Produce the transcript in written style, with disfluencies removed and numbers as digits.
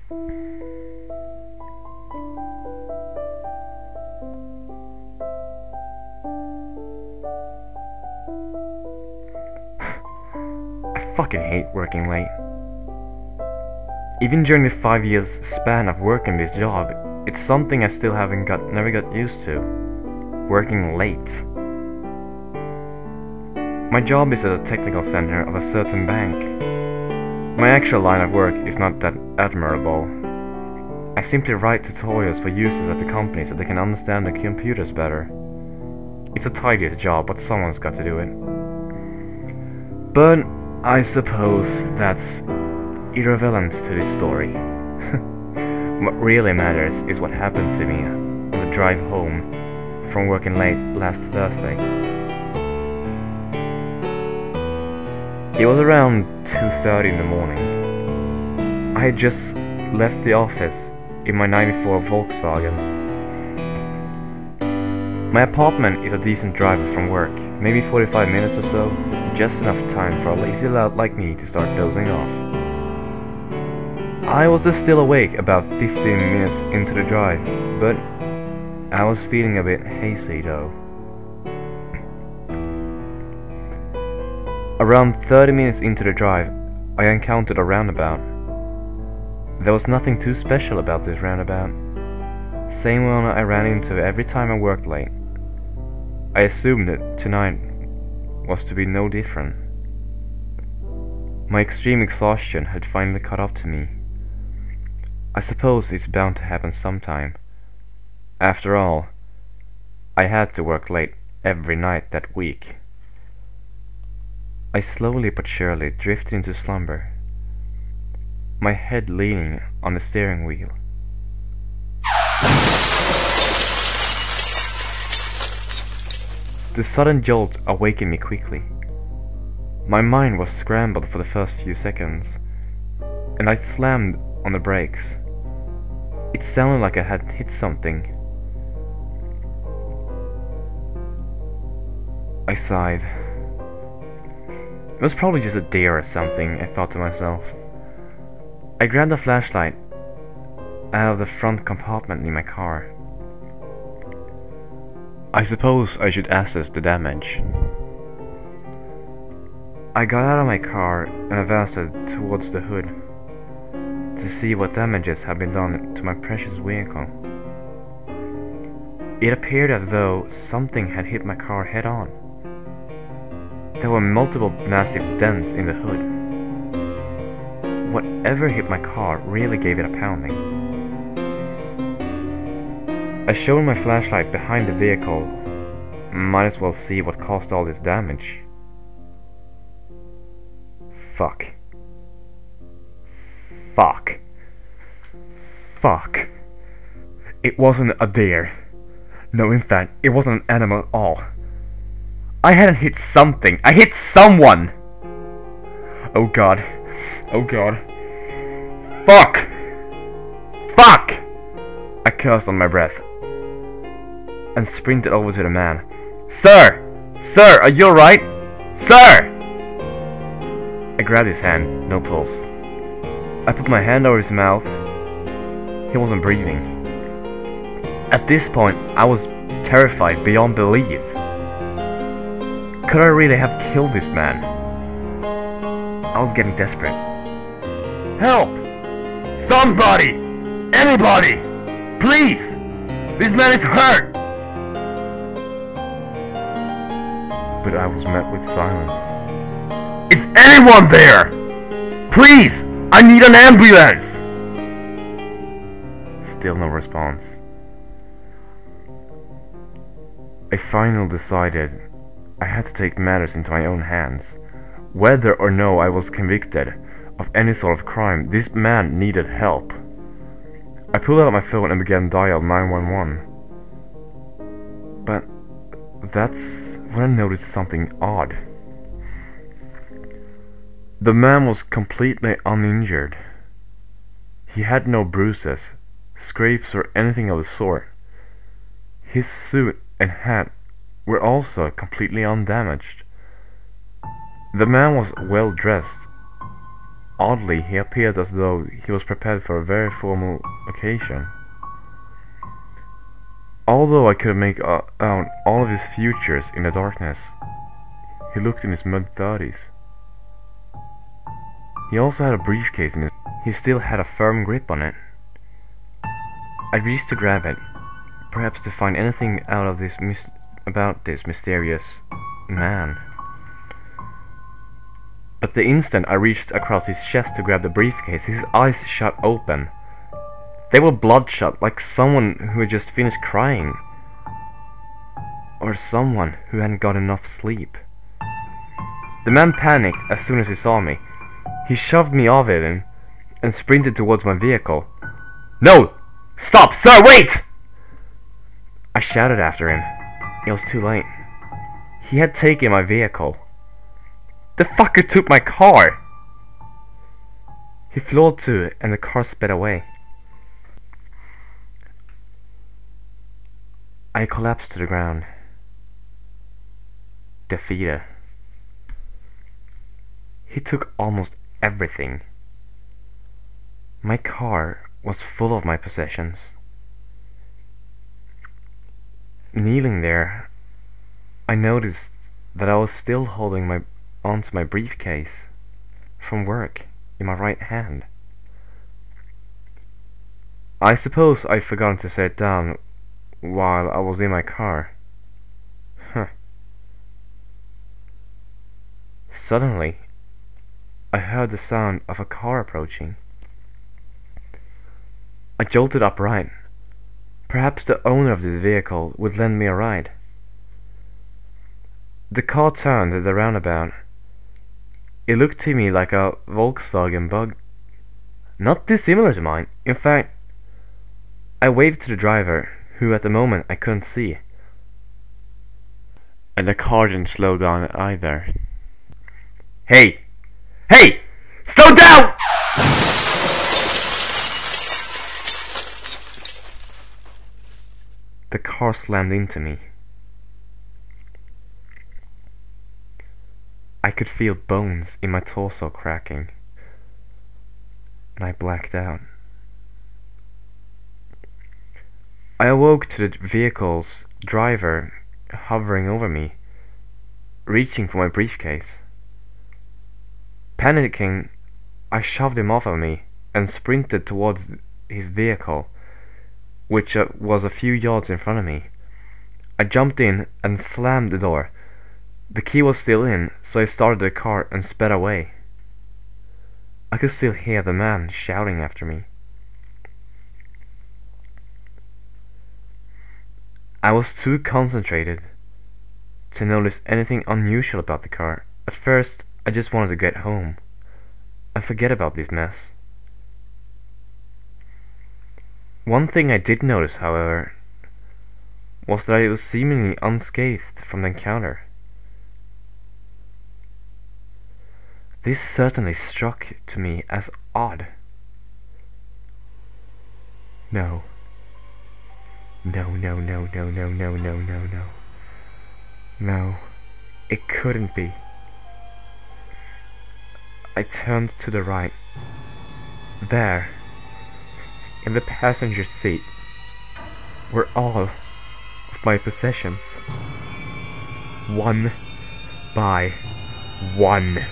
I fucking hate working late. Even during the 5 years span of working this job, it's something I still never got used to. Working late. My job is at a technical center of a certain bank. My actual line of work is not that admirable. I simply write tutorials for users at the company so they can understand the computers better. It's a tedious job, but someone's got to do it. But I suppose that's irrelevant to this story. What really matters is what happened to me on the drive home from working late last Thursday. It was around 2:30 in the morning. I had just left the office in my '94 Volkswagen. My apartment is a decent drive from work, maybe 45 minutes or so, just enough time for a lazy lout like me to start dozing off. I was still awake about 15 minutes into the drive, but I was feeling a bit hazy though. Around 30 minutes into the drive, I encountered a roundabout. There was nothing too special about this roundabout. Same one I ran into every time I worked late. I assumed that tonight was to be no different. My extreme exhaustion had finally caught up to me. I suppose it's bound to happen sometime. After all, I had to work late every night that week. I slowly but surely drifted into slumber, my head leaning on the steering wheel. The sudden jolt awakened me quickly. My mind was scrambled for the first few seconds, and I slammed on the brakes. It sounded like I had hit something. I sighed. It was probably just a deer or something, I thought to myself. I grabbed a flashlight out of the front compartment in my car. I suppose I should assess the damage. I got out of my car and advanced towards the hood to see what damages had been done to my precious vehicle. It appeared as though something had hit my car head on. There were multiple massive dents in the hood. Whatever hit my car really gave it a pounding. I shone my flashlight behind the vehicle. Might as well see what caused all this damage. Fuck. Fuck. Fuck. It wasn't a deer. No, in fact, it wasn't an animal at all. I hadn't hit something. I hit someone! Oh god. Oh god. Fuck! Fuck! I cursed on my breath and sprinted over to the man. Sir! Sir, are you alright? Sir! I grabbed his hand, no pulse. I put my hand over his mouth. He wasn't breathing. At this point, I was terrified beyond belief. Could I really have killed this man? I was getting desperate. Help! Somebody! Anybody! Please! This man is hurt! But I was met with silence. Is anyone there? Please! I need an ambulance! Still no response. I finally decided I had to take matters into my own hands. Whether or no I was convicted of any sort of crime, this man needed help. I pulled out my phone and began dial 911. But that's when I noticed something odd. The man was completely uninjured. He had no bruises, scrapes or anything of the sort. His suit and hat were also completely undamaged. The man was well dressed, Oddly, he appeared as though he was prepared for a very formal occasion. Although I could make out all of his features in the darkness, he looked in his mid-30s. He also had a briefcase in his... He still had a firm grip on it. I reached to grab it, perhaps to find anything out of this about this mysterious man. But the instant I reached across his chest to grab the briefcase, his eyes shut open. They were bloodshot, like someone who had just finished crying. Or someone who hadn't got enough sleep. The man panicked as soon as he saw me. He shoved me off of him and sprinted towards my vehicle. "No! Stop! Sir, wait!" I shouted after him. It was too late. He had taken my vehicle. The fucker took my car! He floored to it and the car sped away. I collapsed to the ground. Defeated. He took almost everything. My car was full of my possessions. Kneeling there, I noticed that I was still holding onto my briefcase from work in my right hand. I suppose I'd forgotten to set it down while I was in my car. Suddenly, I heard the sound of a car approaching. I jolted upright. Perhaps the owner of this vehicle would lend me a ride. The car turned at the roundabout. It looked to me like a Volkswagen Bug. Not dissimilar to mine. In fact, I waved to the driver, who at the moment I couldn't see. And the car didn't slow down either. Hey! Hey! Slow down! The car slammed into me. I could feel bones in my torso cracking, and I blacked out. I awoke to the vehicle's driver hovering over me, reaching for my briefcase. Panicking, I shoved him off of me and sprinted towards his vehicle, which was a few yards in front of me. I jumped in and slammed the door. The key was still in, so I started the car and sped away. I could still hear the man shouting after me. I was too concentrated to notice anything unusual about the car. At first, I just wanted to get home and forget about this mess. One thing I did notice, however, was that it was seemingly unscathed from the encounter. This certainly struck to me as odd. No. No. No, it couldn't be. I turned to the right. There, in the passenger seat, were all of my possessions. One by one.